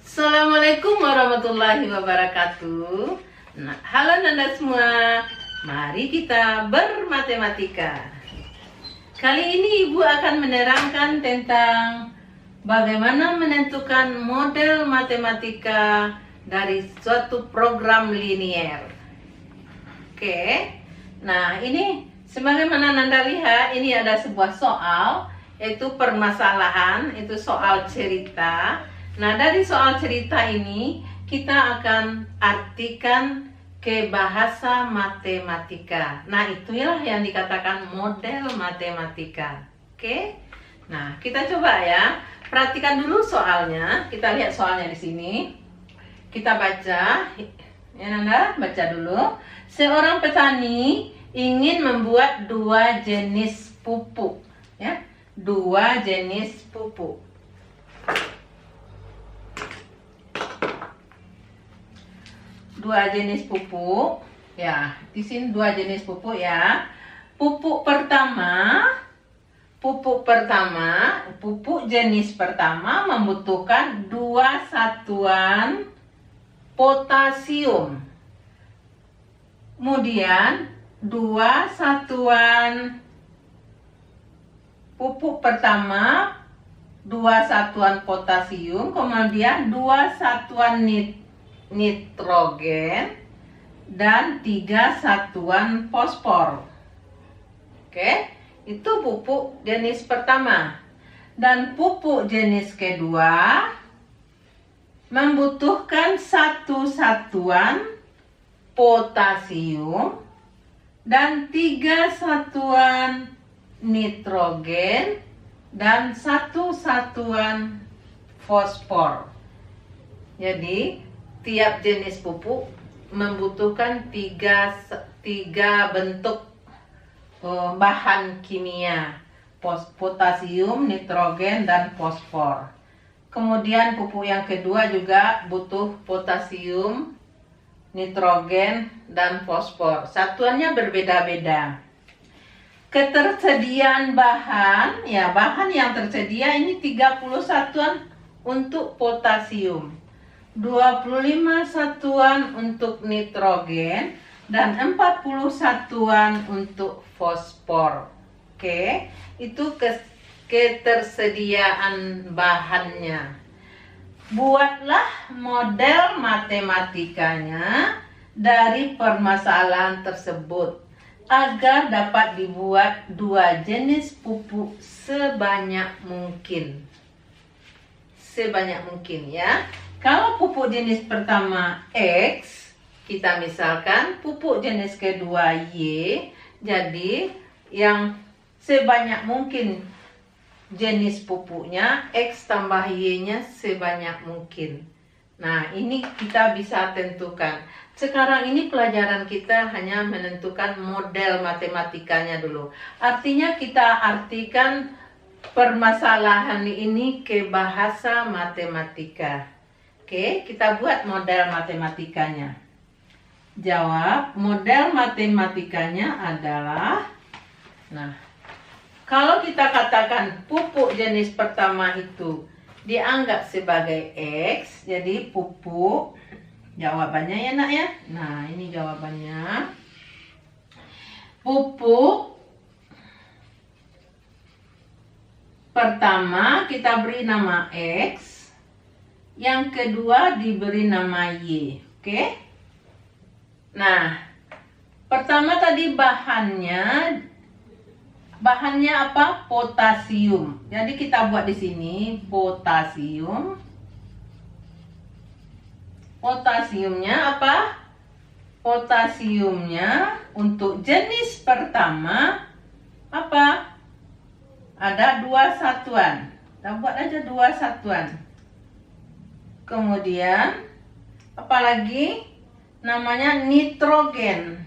Assalamualaikum warahmatullahi wabarakatuh. Nah, halo Nanda semua. Mari kita bermatematika. Kali ini Ibu akan menerangkan tentang bagaimana menentukan model matematika dari suatu program linier. Oke. Nah, ini sebagaimana Nanda lihat, ini ada sebuah soal, yaitu permasalahan, itu soal cerita. Nah, dari soal cerita ini kita akan artikan ke bahasa matematika. Nah, itulah yang dikatakan model matematika. Oke? Nah, kita coba ya. Perhatikan dulu soalnya. Kita lihat soalnya di sini. Kita baca. Ya, Nanda, baca dulu. Seorang petani ingin membuat dua jenis pupuk, ya. Dua jenis pupuk. Dua jenis pupuk, ya. Di sini dua jenis pupuk ya. Pupuk jenis pertama membutuhkan dua satuan potasium. Kemudian dua satuan pupuk pertama, dua satuan potasium, kemudian dua satuan nitrogen dan 3 satuan fosfor. Oke, itu pupuk jenis pertama. Dan pupuk jenis kedua membutuhkan 1 satuan potasium dan 3 satuan nitrogen dan 1 satuan fosfor. Jadi tiap jenis pupuk membutuhkan tiga bentuk bahan kimia, potasium, nitrogen, dan fosfor. Kemudian pupuk yang kedua juga butuh potasium, nitrogen, dan fosfor. Satuannya berbeda-beda. Ketersediaan bahan, ya, bahan yang tersedia ini 30 satuan untuk potasium, 25 satuan untuk nitrogen, dan 40 satuan untuk fosfor. Oke, itu ketersediaan bahannya. Buatlah model matematikanya dari permasalahan tersebut agar dapat dibuat dua jenis pupuk sebanyak mungkin. Sebanyak mungkin ya. Kalau pupuk jenis pertama X, kita misalkan pupuk jenis kedua Y, jadi yang sebanyak mungkin jenis pupuknya X tambah Y-nya sebanyak mungkin. Nah, ini kita bisa tentukan. Sekarang ini pelajaran kita hanya menentukan model matematikanya dulu. Artinya kita artikan permasalahan ini ke bahasa matematika. Oke, kita buat model matematikanya. Jawab, model matematikanya adalah, nah, kalau kita katakan pupuk jenis pertama itu dianggap sebagai X, jadi pupuk, jawabannya ya nak ya. Nah, ini jawabannya. Pupuk pertama kita beri nama X, yang kedua diberi nama Y. Oke? Nah, pertama tadi bahannya apa? Potasium. Jadi kita buat di sini potasium. Potasiumnya apa? Potasiumnya untuk jenis pertama apa? Ada 2 satuan. Kita buat aja 2 satuan. Kemudian apalagi namanya nitrogen.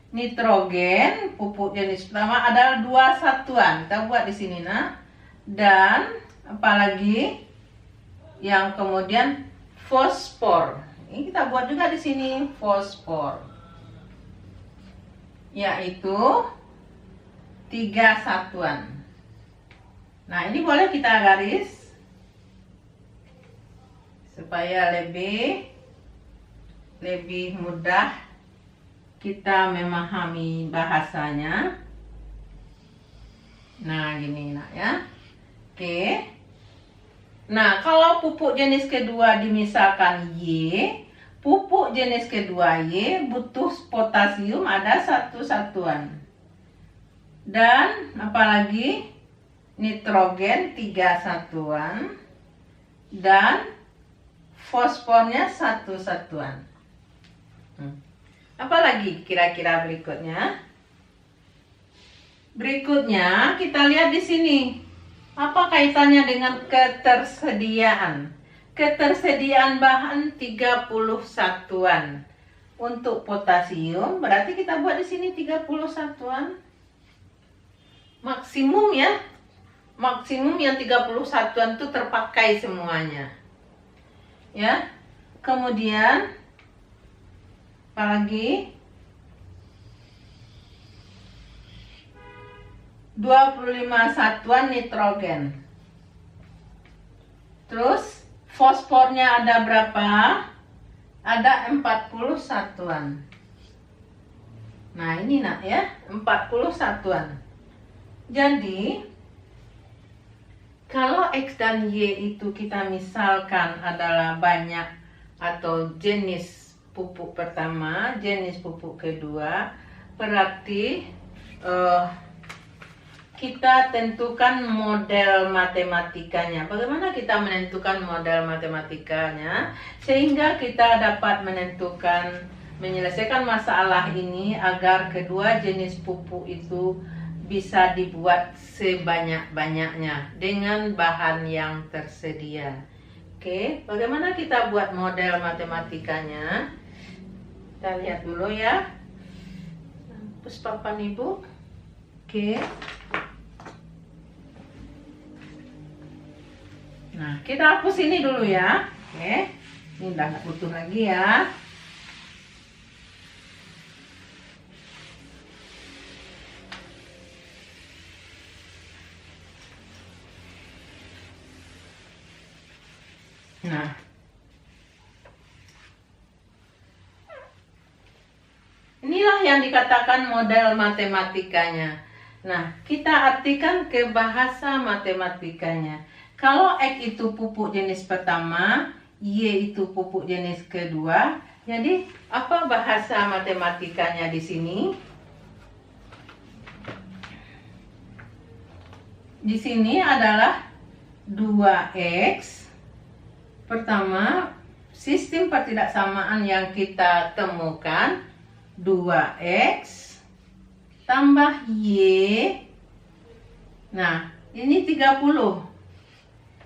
Nitrogen pupuk jenis pertama adalah 2 satuan. Kita buat di sini nah. Dan apalagi yang kemudian fosfor. Ini kita buat juga di sini fosfor. Yaitu 3 satuan. Nah, ini boleh kita garis. supaya lebih mudah kita memahami bahasanya. Nah, gini nak ya. Oke. Nah, kalau pupuk jenis kedua dimisalkan Y, pupuk jenis kedua Y butuh potasium ada 1 satuan. Dan apalagi nitrogen 3 satuan. Dan fosfornya 1 satuan. Apalagi kira-kira berikutnya? Berikutnya kita lihat di sini. Apa kaitannya dengan ketersediaan? Ketersediaan bahan 30 satuan. Untuk potasium berarti kita buat di sini 30 satuan. Maksimum ya. Maksimum yang 30 satuan itu terpakai semuanya. Ya. Kemudian apalagi 25 satuan nitrogen. Terus fosfornya ada berapa? Ada 40 satuan. Nah, ini nak ya, 40 satuan. Jadi kalau X dan Y itu kita misalkan adalah banyak atau jenis pupuk pertama, jenis pupuk kedua, berarti kita tentukan model matematikanya. Bagaimana kita menentukan model matematikanya sehingga kita dapat menyelesaikan masalah ini agar kedua jenis pupuk itu bisa dibuat sebanyak-banyaknya dengan bahan yang tersedia. Oke, bagaimana kita buat model matematikanya? Kita lihat dulu ya. Hapus papan ibu. Oke. Nah, kita hapus ini dulu ya. Oke. Ini udah nggak butuh lagi ya. Nah, inilah yang dikatakan model matematikanya. Nah, kita artikan ke bahasa matematikanya. Kalau X itu pupuk jenis pertama, Y itu pupuk jenis kedua. Jadi, apa bahasa matematikanya di sini? Di sini adalah 2X. Pertama, sistem pertidaksamaan yang kita temukan 2X tambah Y. Nah, ini 30.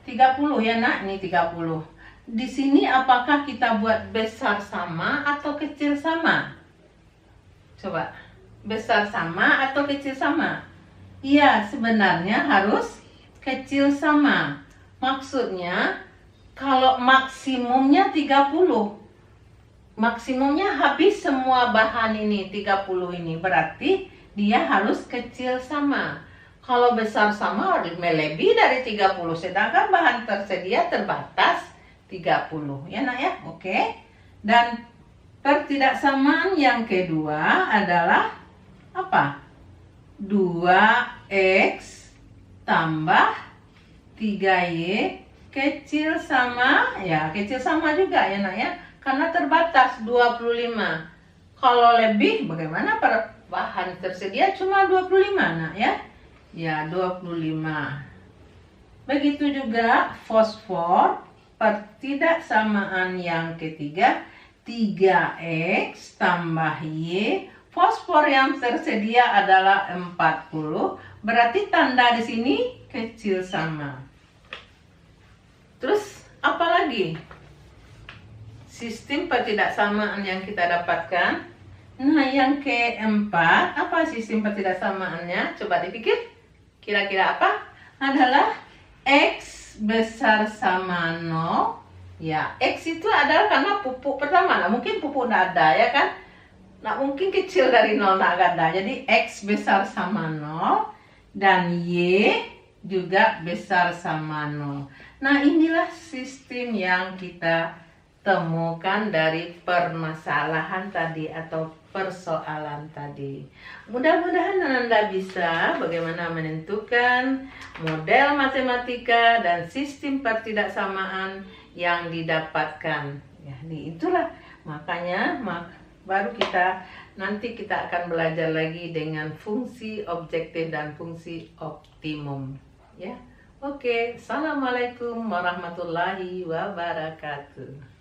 30 ya nak, ini 30. Di sini apakah kita buat besar sama atau kecil sama? Coba, besar sama atau kecil sama? Iya, sebenarnya harus kecil sama. Maksudnya, kalau maksimumnya 30. Maksimumnya habis semua bahan ini, 30 ini. Berarti dia harus kecil sama. Kalau besar sama melebihi dari 30, sedangkan bahan tersedia terbatas 30. Ya nak ya, oke. Dan pertidaksamaan yang kedua adalah apa? 2X tambah 3Y kecil sama, ya kecil sama juga ya nak ya. Karena terbatas 25. Kalau lebih bagaimana para bahan tersedia cuma 25 nak ya. Ya, 25. Begitu juga fosfor, pertidaksamaan yang ketiga, 3X tambah Y. Fosfor yang tersedia adalah 40. Berarti tanda di sini kecil sama. Terus apa lagi? Sistem pertidaksamaan yang kita dapatkan. Nah, yang keempat, apa sistem pertidaksamaannya? Coba dipikir. Kira-kira apa? Adalah X besar sama 0. Ya, X itu adalah karena pupuk pertama. Nah, mungkin pupuk tidak ada ya kan? Nah, mungkin kecil dari 0 tidak ada. Jadi X besar sama 0. Dan Y juga besar sama 0. Nah, inilah sistem yang kita temukan dari permasalahan tadi atau persoalan tadi. Mudah-mudahan Anda bisa bagaimana menentukan model matematika dan sistem pertidaksamaan yang didapatkan. Ya, itulah makanya baru nanti kita akan belajar lagi dengan fungsi objektif dan fungsi optimum. Ya. Oke, assalamualaikum warahmatullahi wabarakatuh.